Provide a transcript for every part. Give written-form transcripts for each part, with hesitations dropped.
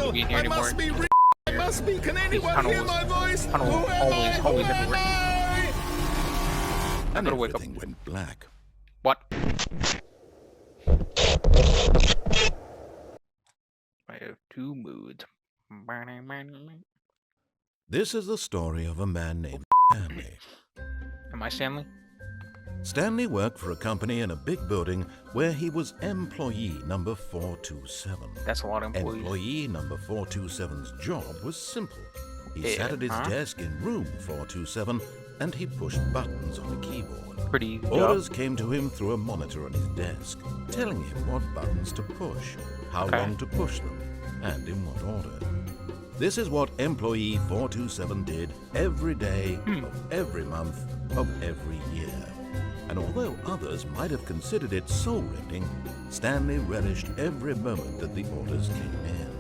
tunnel. be in here I anymore. must be. I must be. Can anyone hear my voice? Tunnel Who am I? always Who am everywhere. I? I And gotta wake up. everything went black. What? I have two moods. This is the story of a man named Stanley. Am I Stanley? Stanley worked for a company in a big building where he was employee number 427. That's a lot of employees. Employee number 427's job was simple. He sat at his desk in room 427 and he pushed buttons on a keyboard. Pretty easy Orders job. came to him through a monitor on his desk, telling him what buttons to push, how long to push them, and in what order. This is what employee 427 did every day of every month of every year. And although others might have considered it soul-rending, Stanley relished every moment that the orders came in,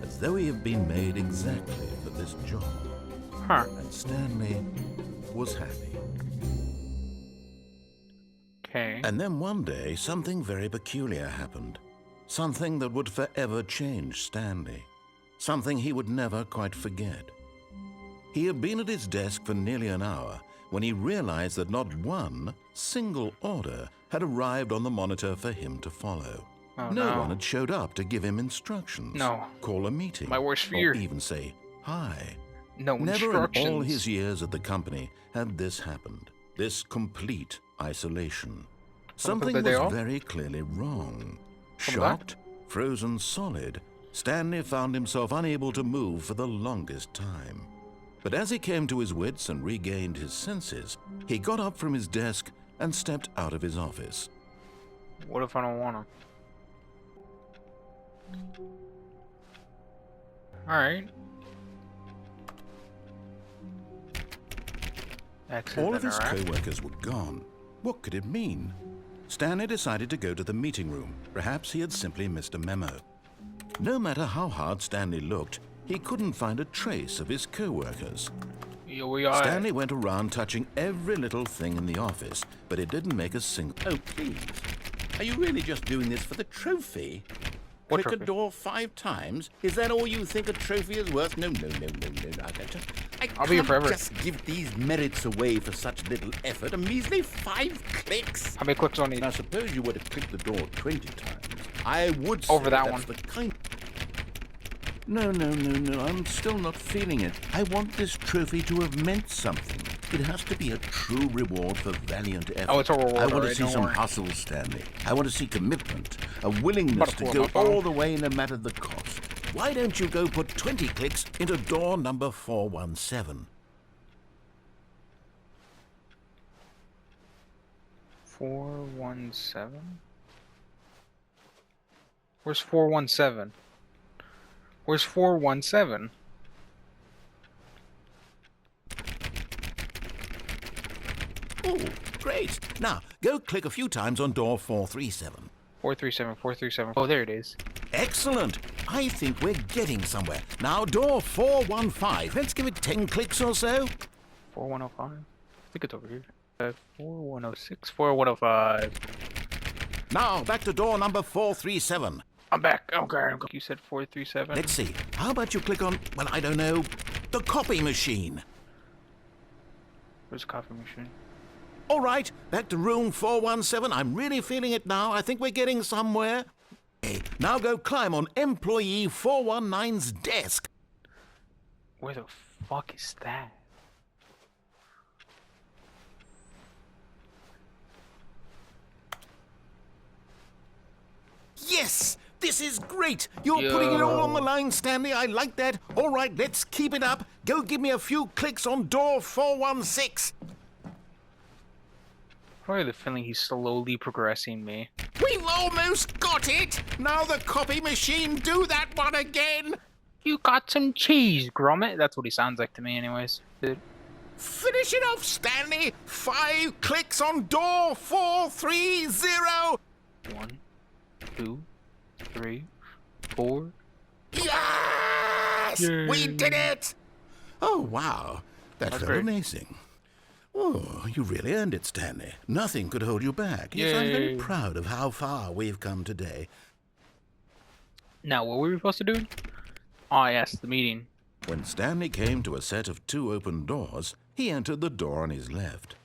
as though he had been made exactly for this job. And Stanley was happy. Okay. And then one day, something very peculiar happened. Something that would forever change Stanley. Something he would never quite forget. He had been at his desk for nearly an hour when he realized that not one single order had arrived on the monitor for him to follow. No one had showed up to give him instructions, call a meeting, My worst fear. or even say hi. No Never instructions. in all his years at the company had this happened, this complete isolation. Something was very clearly wrong. Shocked, frozen solid, Stanley found himself unable to move for the longest time. But as he came to his wits and regained his senses, he got up from his desk and stepped out of his office. What if I don't want to? Alright. All of his co-workers were gone. What could it mean? Stanley decided to go to the meeting room. Perhaps he had simply missed a memo. No matter how hard Stanley looked, he couldn't find a trace of his co-workers. Here we are. Stanley went around touching every little thing in the office, but it didn't make a single... Oh, please. Are you really just doing this for the trophy? What Click trophy? a door 5 times? Is that all you think a trophy is worth? No. I'll be here forever. Just give these merits away for such little effort. A measly 5 clicks. How many clicks on each? Now, suppose you were to click the door 20 times. I would Over say that that's one. the kind... No, I'm still not feeling it. I want this trophy to have meant something. It has to be a true reward for valiant effort. Oh, it's a reward, I want to alright, see don't some worry. hustle, Stanley. I want to see commitment, a willingness About to to pull go up my phone. all the way no matter the cost. Why don't you go put 20 clicks into door number 417? 417? Where's 417? Where's 417? Oh, great. Now, go click a few times on door 437. 437, 437. Oh, there it is. Excellent. I think we're getting somewhere. Now, door 415. Let's give it 10 clicks or so. 4105? I think it's over here. 4106, 4105. Now, back to door number 437. I'm back. Okay. You said 437? Let's see. How about you click on, well, I don't know, the copy machine? Where's the coffee machine? All right, back to room 417. I'm really feeling it now. I think we're getting somewhere. Okay, now go climb on employee 419's desk. Where the fuck is that? Yes! This is great! You're putting it all on the line, Stanley. I like that. All right, let's keep it up. Go give me a few clicks on door 416. I have the feeling he's slowly progressing me. We've almost got it! Now the copy machine, do that one again! You got some cheese, Gromit. That's what he sounds like to me anyways. Dude. Finish it off, Stanley! 5 clicks on door 430! 1, 2, 3, 4. Yes! Yay. We did it! Oh, wow. That That's felt great. amazing. Oh, you really earned it, Stanley. Nothing could hold you back. Yes, I'm very Yay. proud of how far we've come today. Now, what were we supposed to do? Oh, yes, the meeting. When Stanley came to a set of 2 open doors, he entered the door on his left.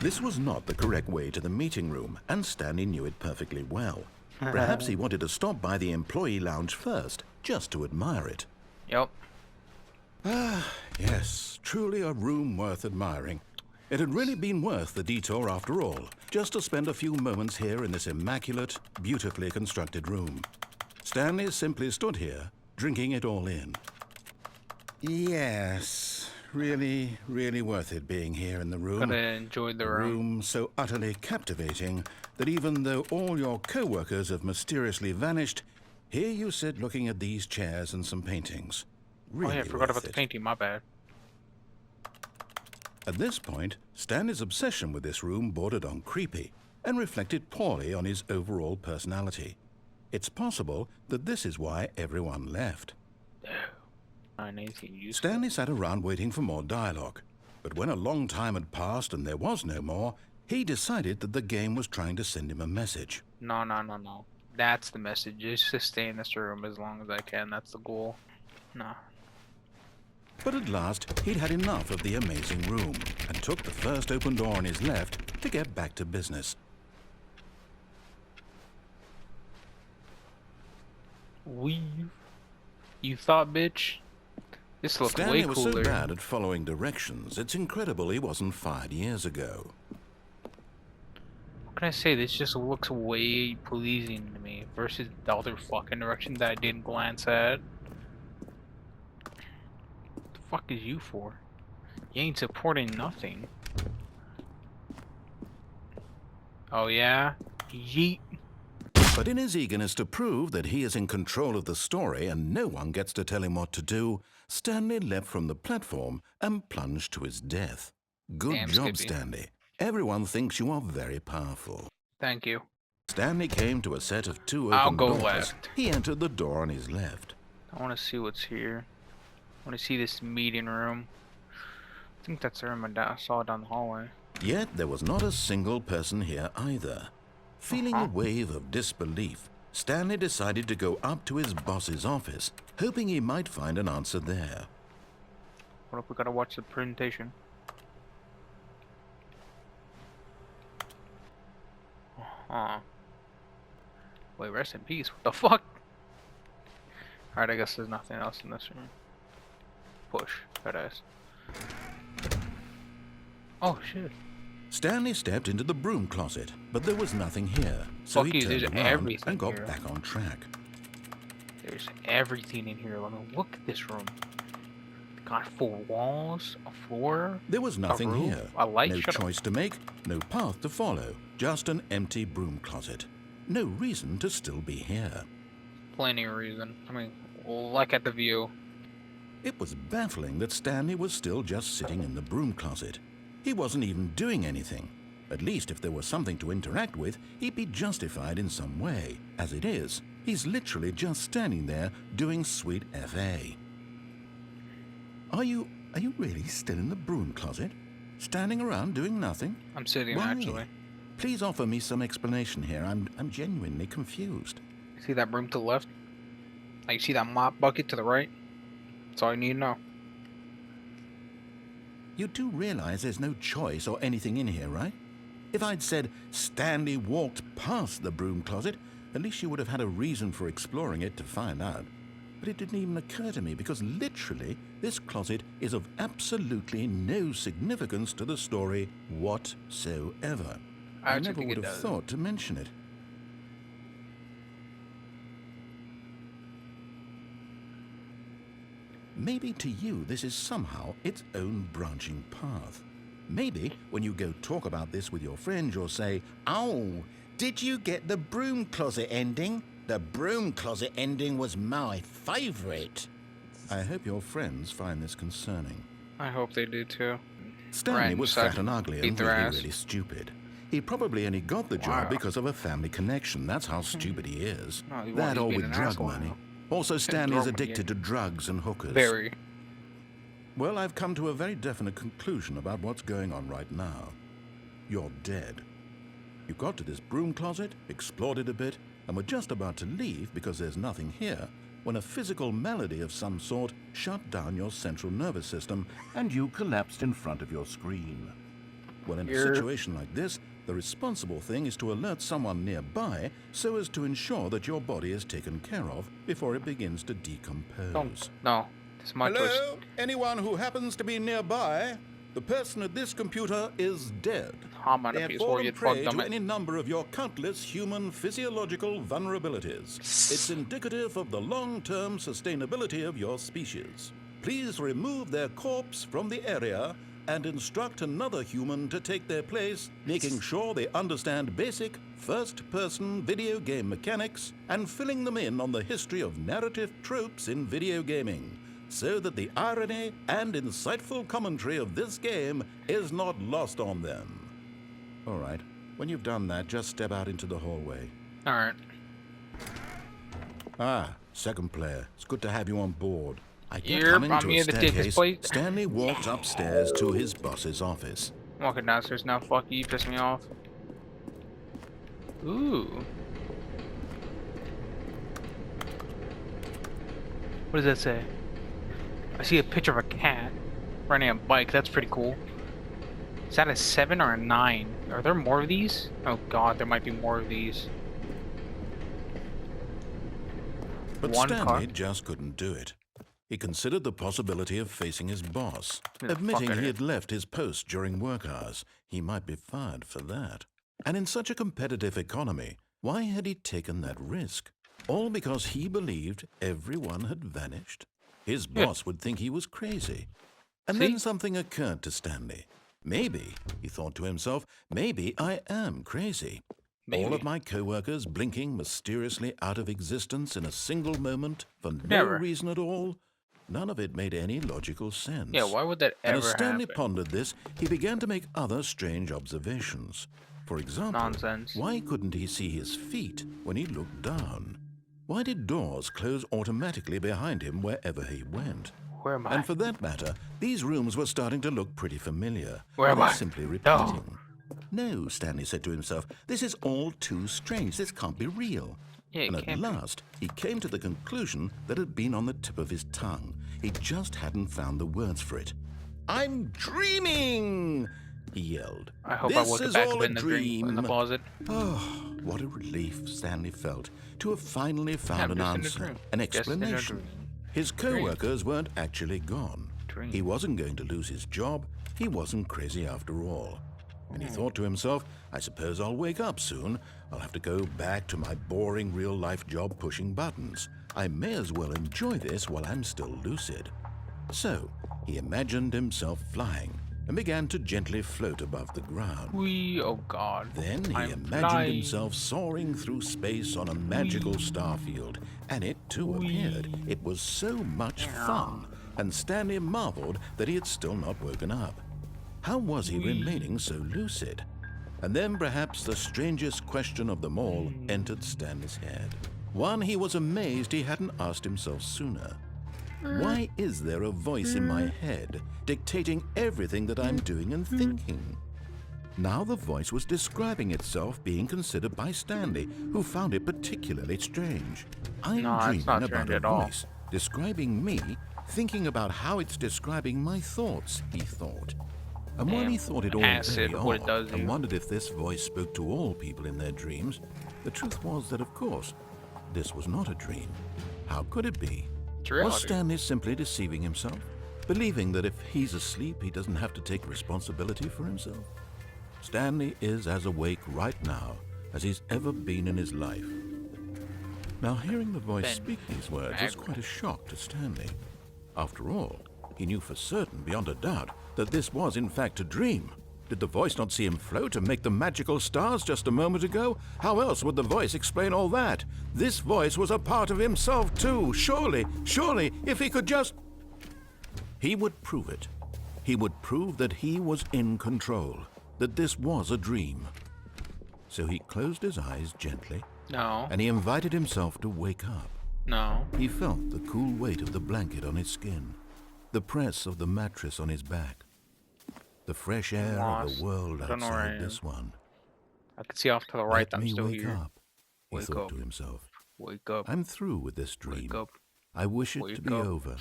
This was not the correct way to the meeting room, and Stanley knew it perfectly well. Perhaps he wanted to stop by the employee lounge first, just to admire it. Yep. Yes, truly a room worth admiring. It had really been worth the detour after all, just to spend a few moments here in this immaculate, beautifully constructed room. Stanley simply stood here, drinking it all in. Yes, really, really worth it being here in the room. Gotta enjoy the room. Room so utterly captivating that even though all your co-workers have mysteriously vanished, here you sit looking at these chairs and some paintings. Really Oh, yeah, I forgot worth about the it. painting. My bad. At this point, Stanley's obsession with this room bordered on creepy and reflected poorly on his overall personality. It's possible that this is why everyone left. Anything useful? Stanley sat around waiting for more dialogue, but when a long time had passed and there was no more, he decided that the game was trying to send him a message. No. That's the message. Just to stay in this room as long as I can. That's the goal. No. But at last, he'd had enough of the amazing room and took the first open door on his left to get back to business. Weave. You thought, bitch? This looks Stanley way was cooler. so bad at following directions, it's incredible he wasn't fired years ago. What can I say? This just looks way pleasing to me versus the other fucking direction that I didn't glance at. What the fuck is you for? You ain't supporting nothing. Oh yeah? Yeet. But in his eagerness to prove that he is in control of the story and no one gets to tell him what to do, Stanley leapt from the platform and plunged to his death. Good Damn, job, Skippy. Stanley. Everyone thinks you are very powerful. Thank you. Stanley came to a set of 2 I'll open go doors. left. He entered the door on his left. I want to see what's here. I want to see this meeting room. I think that's the room I saw down the hallway. Yet there was not a single person here either. Feeling a wave of disbelief, Stanley decided to go up to his boss's office, hoping he might find an answer there. What if we gotta watch the presentation? Wait, rest in peace. What the fuck? Alright, I guess there's nothing else in this room. Push. That ass. Oh shit. Stanley stepped into the broom closet, but there was nothing here, so Fuck he you, turned there's around everything and got here. back on track. There's everything in here. Let me look at this room. Got 4 walls, a floor. There was nothing roof, here. a light. No Shut up. choice to make, no path to follow, just an empty broom closet. No reason to still be here. Plenty of reason. I mean, look at the view. It was baffling that Stanley was still just sitting in the broom closet. He wasn't even doing anything. At least if there was something to interact with, he'd be justified in some way. As it is, he's literally just standing there doing sweet FA. Are you really still in the broom closet? Standing around doing nothing? I'm sitting Why? actually. Please offer me some explanation here. I'm genuinely confused. See that broom to the left? Like, you see that mop bucket to the right? That's all you need to know. You do realize there's no choice or anything in here, right? If I'd said Stanley walked past the broom closet, at least you would have had a reason for exploring it to find out. But it didn't even occur to me because literally this closet is of absolutely no significance to the story whatsoever. I actually never think would it have does. thought to mention it. Maybe to you this is somehow its own branching path. Maybe when you go talk about this with your friends, you'll say, "Oh, did you get the broom closet ending? The broom closet ending was my favorite." I hope your friends find this concerning. I hope they do too. Stanley Right, was so fat and ugly beat and their really, ass. really stupid. He probably only got the job Wow. because of a family connection. That's how stupid he is. No, he That won't. or He's with being an drug asshole money. now. Also, Stanley is drug money, addicted to drugs and hookers. Very. Well, I've come to a very definite conclusion about what's going on right now. You're dead. You got to this broom closet, explored it a bit, and were just about to leave because there's nothing here, when a physical malady of some sort shut down your central nervous system and you collapsed in front of your screen. Well, in a situation like this, the responsible thing is to alert someone nearby so as to ensure that your body is taken care of before it begins to decompose. No, this is my choice. Hello? Anyone who happens to be nearby? The person at this computer is dead. They have fallen prey to any number of your countless human physiological vulnerabilities. It's indicative of the long-term sustainability of your species. Please remove their corpse from the area and instruct another human to take their place, making sure they understand basic first-person video game mechanics and filling them in on the history of narrative tropes in video gaming, so that the irony and insightful commentary of this game is not lost on them. All right, when you've done that, just step out into the hallway. All right. Ah, second player. It's good to have you on board. I get You're coming on to me a to take this staircase. plate. Stanley walked upstairs to his boss's office. I'm walking downstairs now. Fuck you, piss me off. Ooh. What does that say? I see a picture of a cat riding a bike. That's pretty cool. Is that a 7 or a 9? Are there more of these? Oh god, there might be more of these. But Stanley just couldn't do it. He considered the possibility of facing his boss, admitting he had left his post during work hours. He might be fired for that. And in such a competitive economy, why had he taken that risk? All because he believed everyone had vanished? His boss would think he was crazy. And then something occurred to Stanley. Maybe, he thought to himself, maybe I am crazy. Maybe. All of my co-workers blinking mysteriously out of existence in a single moment for no reason at all. None of it made any logical sense. Yeah, why would that ever happen? And as Stanley happen? pondered this, he began to make other strange observations. For example, why couldn't he see his feet when he looked down? Why did doors close automatically behind him wherever he went? Where am I? And for that matter, these rooms were starting to look pretty familiar. Where am I? Simply repeating. No, Stanley said to himself, this is all too strange. This can't be real. Yeah, and at last, he came to the conclusion that had been on the tip of his tongue. He just hadn't found the words for it. I'm dreaming! He yelled. I hope this I wasn't is back all up in the closet. Oh, what a relief Stanley felt to have finally found an answer, an explanation. His co-workers weren't actually gone. He wasn't going to lose his job. He wasn't crazy after all. And he thought to himself, I suppose I'll wake up soon. I'll have to go back to my boring real-life job pushing buttons. I may as well enjoy this while I'm still lucid. So, he imagined himself flying and began to gently float above the ground. Oh god. Then he imagined himself soaring through space on a magical starfield, and it too appeared. It was so much fun, and Stanley marveled that he had still not woken up. How was he remaining so lucid? And then perhaps the strangest question of them all entered Stanley's head. One he was amazed he hadn't asked himself sooner. Why is there a voice in my head dictating everything that I'm doing and thinking? Now the voice was describing itself being considered by Stanley, who found it particularly strange. I'm dreaming about a voice describing me, thinking about how it's describing my thoughts, he thought. And while he thought it all very odd and wondered if this voice spoke to all people in their dreams, the truth was that, of course, this was not a dream. How could it be? Was Stanley simply deceiving himself, believing that if he's asleep, he doesn't have to take responsibility for himself? Stanley is as awake right now as he's ever been in his life. Now, hearing the voice speak these words was quite a shock to Stanley. After all, he knew for certain, beyond a doubt, that this was in fact a dream. Did the voice not see him float and make the magical stars just a moment ago? How else would the voice explain all that? This voice was a part of himself too. Surely, if he could just... He would prove it. He would prove that he was in control, that this was a dream. So he closed his eyes gently. No. And he invited himself to wake up. No. He felt the cool weight of the blanket on his skin, the press of the mattress on his back, the fresh air of the world outside this one. I can see off to the right. Let I'm me still wake here. up, he thought to himself. Wake up. I'm through with this dream. Wake up. I wish it to Wake be up. over.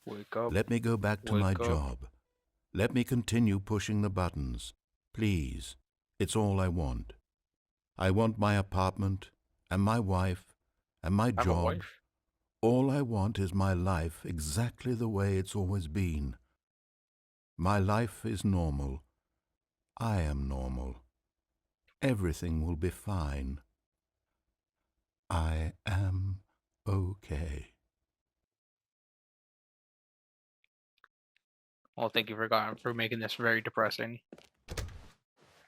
Wake up. Let me go back to my Wake up. job. Let me continue pushing the buttons. Please. It's all I want. I want my apartment, and my wife, and my I have a job. wife. All I want is my life exactly the way it's always been. My life is normal. I am normal. Everything will be fine. I am okay. Well, thank you for making this very depressing.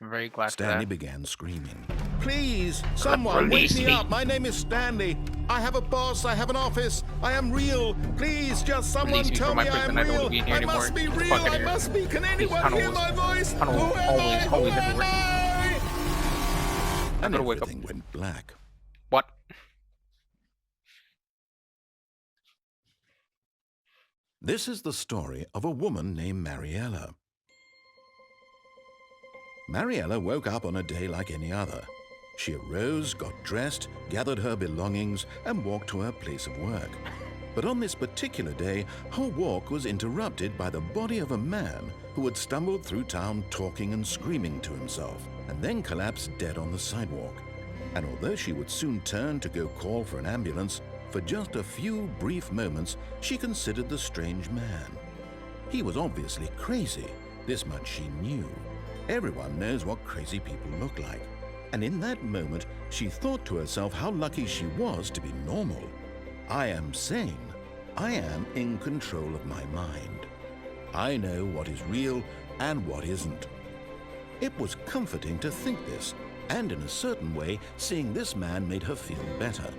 I'm very glad Stanley for that. began screaming. Please, someone Release wake me me. up. My name is Stanley. I have a boss. I have an office. I am real. Please, just someone Release me tell from my me I prison. am I don't real. want to be in here I anymore. must be Get the real. fuck out of I here. must be. Can anyone tunnel hear was- my voice? tunnel Who am I? Who always am everywhere. I? And gotta wake up. everything went black. What? This is the story of a woman named Mariella. Mariella woke up on a day like any other. She arose, got dressed, gathered her belongings, and walked to her place of work. But on this particular day, her walk was interrupted by the body of a man who had stumbled through town talking and screaming to himself, and then collapsed dead on the sidewalk. And although she would soon turn to go call for an ambulance, for just a few brief moments, she considered the strange man. He was obviously crazy. This much she knew. Everyone knows what crazy people look like. And in that moment, she thought to herself how lucky she was to be normal. I am sane. I am in control of my mind. I know what is real and what isn't. It was comforting to think this, and in a certain way, seeing this man made her feel better.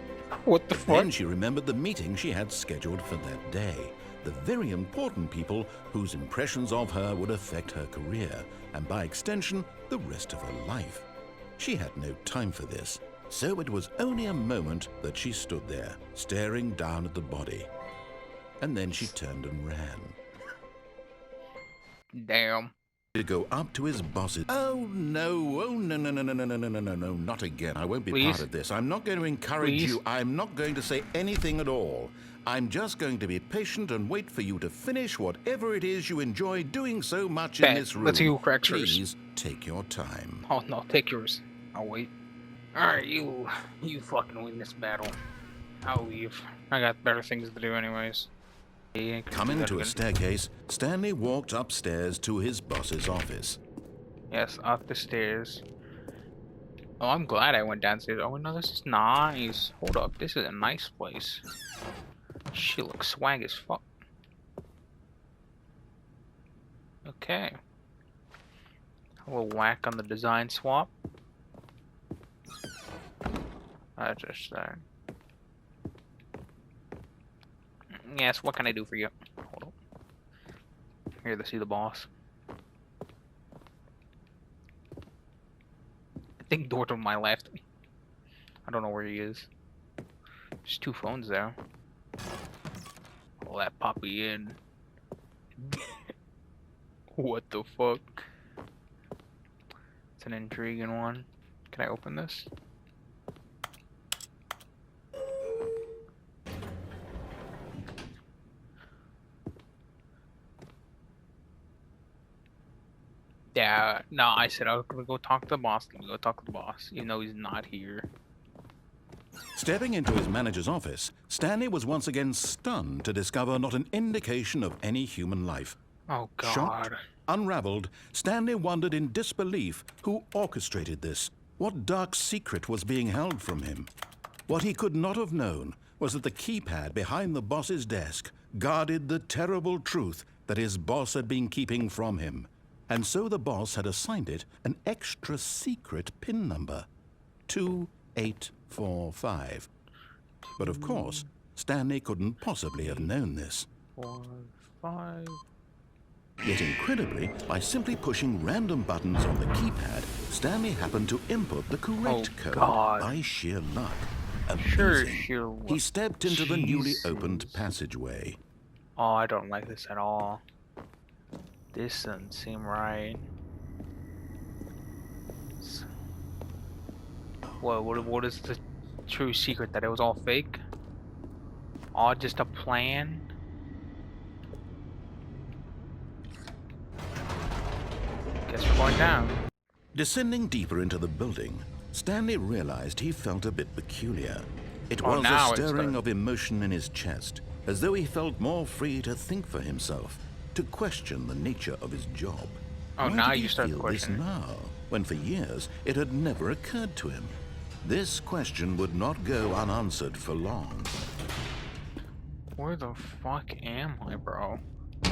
What the fuck? Then she remembered the meeting she had scheduled for that day. The very important people whose impressions of her would affect her career, and by extension, the rest of her life. She had no time for this, so it was only a moment that she stood there, staring down at the body. And then she turned and ran. Damn. To go up to his bosses. Oh no, no, not again. I won't be Please? part of this. I'm not going to encourage Please? you. I'm not going to say anything at all. I'm just going to be patient and wait for you to finish whatever it is you enjoy doing so much in Bet. this room. Let's see who cracks first. Please take your time. Oh no, take yours. I'll wait. Alright, you fucking win this battle. I'll leave. I got better things to do anyways. Coming to a staircase, Stanley walked upstairs to his boss's office. Yes, up the stairs. Oh, I'm glad I went downstairs. Oh no, this is nice. Hold up, this is a nice place. She looks swag as fuck. Okay. A little whack on the design swap. I just yes, what can I do for you? Hold up. Here to see the boss. I think door to my left. I don't know where he is. There's two phones there. I'll let Poppy in. What the fuck? It's an intriguing one. Can I open this? Yeah, no, I said I was gonna go talk to the boss. Let me go talk to the boss, even though he's not here. Stepping into his manager's office, Stanley was once again stunned to discover not an indication of any human life. Oh god. Shocked, unraveled, Stanley wondered in disbelief who orchestrated this. What dark secret was being held from him? What he could not have known was that the keypad behind the boss's desk guarded the terrible truth that his boss had been keeping from him. And so the boss had assigned it an extra secret PIN number, 2845. But of course, Stanley couldn't possibly have known this. 4, 5. Yet incredibly, by simply pushing random buttons on the keypad, Stanley happened to input the correct Oh, code God. by sheer luck. Sure, Amazing. sheer luck. He stepped into the newly Jesus. opened passageway. Oh, I don't like this at all. This doesn't seem right. What is the true secret? That it was all fake? All just a plan? Guess we're going down. Descending deeper into the building, Stanley realized he felt a bit peculiar. It Oh, was now a it's stirring good. of emotion in his chest, as though he felt more free to think for himself, to question the nature of his job. Oh, Why now did you he start feel this questioning. now, when for years it had never occurred to him? This question would not go unanswered for long. Where the fuck am I, bro?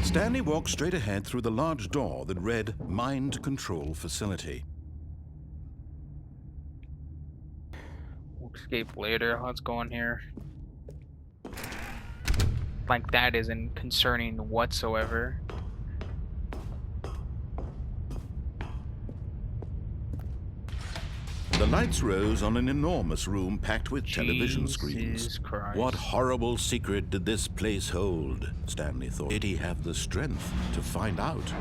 Stanley walked straight ahead through the large door that read Mind Control Facility. We'll escape later. Let's go in here. Like that isn't concerning whatsoever. The lights rose on an enormous room packed with television screens. Jesus Christ. What horrible secret did this place hold? Stanley thought. Did he have the strength to find out?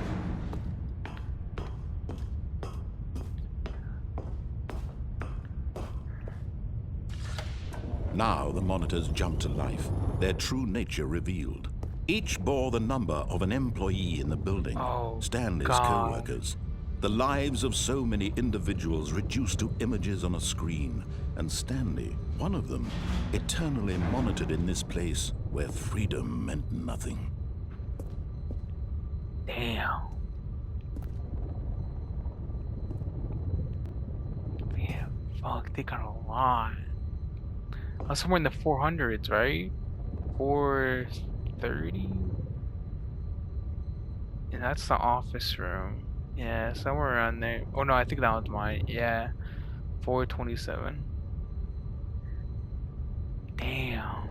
Now the monitors jumped to life, their true nature revealed. Each bore the number of an employee in the building, Oh, Stanley's God. co-workers. The lives of so many individuals reduced to images on a screen, and Stanley, one of them, eternally monitored in this place where freedom meant nothing. Damn. Yeah, fuck, they got a lot. Somewhere in the 400s, right? 430? And that's the office room. Yeah, somewhere around there. Oh no, I think that was mine. Yeah, 427. Damn.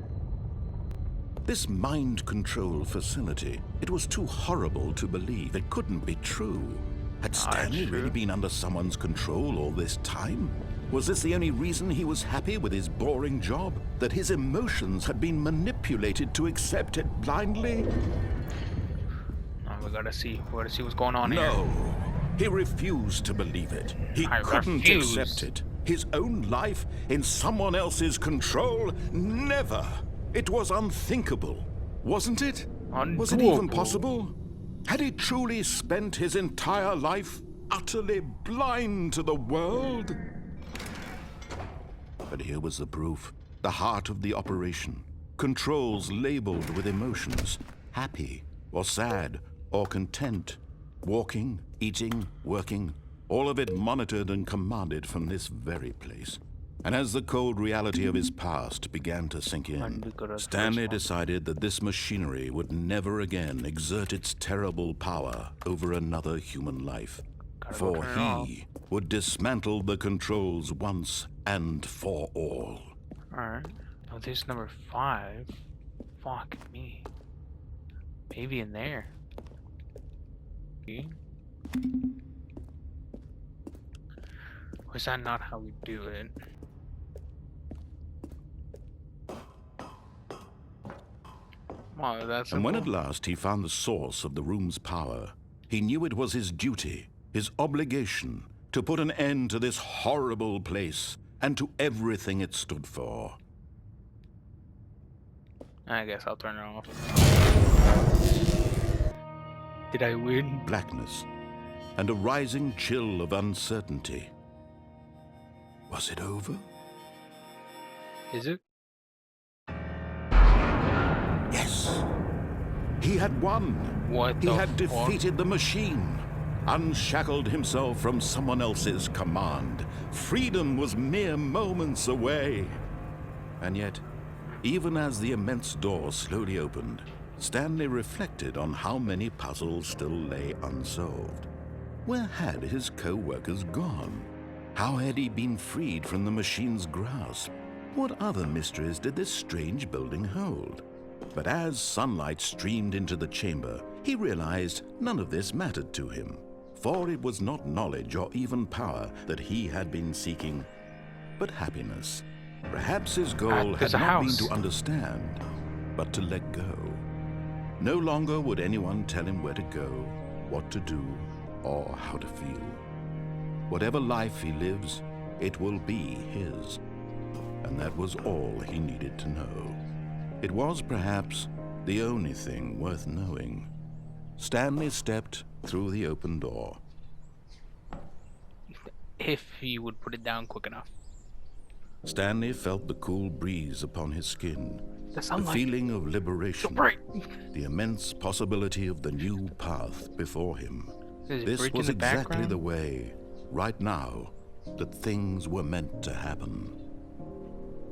This mind control facility, it was too horrible to believe. It couldn't be true. Had Stanley true. really been under someone's control all this time? Was this the only reason he was happy with his boring job? That his emotions had been manipulated to accept it blindly? Oh, we gotta see what's going on here. No, he refused to believe it. He I couldn't refuse. accept it. His own life in someone else's control? Never. It was unthinkable, wasn't it? Was it even Undoable. possible? Had he truly spent his entire life utterly blind to the world? But here was the proof. The heart of the operation. Controls labeled with emotions. Happy, or sad, or content. Walking, eating, working. All of it monitored and commanded from this very place. And as the cold reality of his past began to sink in, Stanley decided that this machinery would never again exert its terrible power over another human life. For he would dismantle the controls once and for all. Alright. Oh, there's number 5. Fuck me. Maybe in there. Okay. Or is that not how we do it? Wow, that's And when at last he found the source of the room's power, he knew it was his duty, his obligation, to put an end to this horrible place and to everything it stood for. I guess I'll turn it off. Did I win? Blackness and a rising chill of uncertainty. Was it over? Is it? Yes. He had won. What He the had fuck? defeated the machine, unshackled himself from someone else's command. Freedom was mere moments away. And yet, even as the immense door slowly opened, Stanley reflected on how many puzzles still lay unsolved. Where had his co-workers gone? How had he been freed from the machine's grasp? What other mysteries did this strange building hold? But as sunlight streamed into the chamber, he realized none of this mattered to him, for it was not knowledge or even power that he had been seeking, but happiness. Perhaps his goal had there's a not been house. to understand, but to let go. No longer would anyone tell him where to go, what to do, or how to feel. Whatever life he lives, it will be his. And that was all he needed to know. It was perhaps the only thing worth knowing. Stanley stepped through the open door. If he would put it down quick enough. Stanley felt the cool breeze upon his skin, The the sunlight. feeling of liberation, So bright. the immense possibility of the new path before him. There's a This bridge in was the exactly background. the way, right now, that things were meant to happen.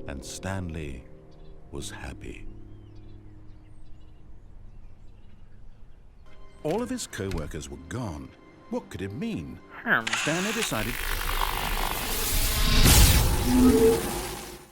And Stanley was happy. All of his co-workers were gone. What could it mean? Stanley decided